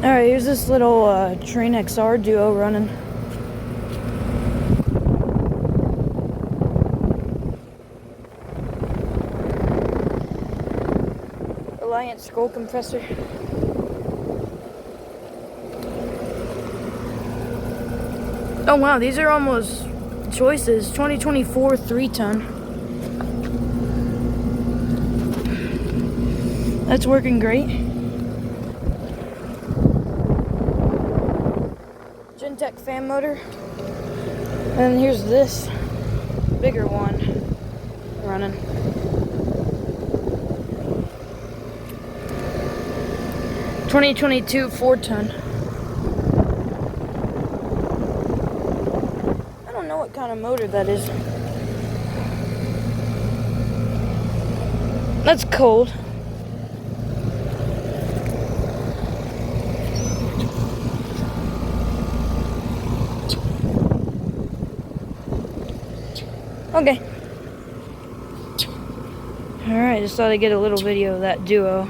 Alright, here's this little Trane XR duo running. Reliant scroll compressor. Oh wow, these are almost choices. 2024 3-ton. That's working great. Gentech fan motor. And here's this bigger one running. (2022) 4-ton. I don't know what kind of motor that is. That's cold. Okay. Alright, just thought I'd get a little video of that duo.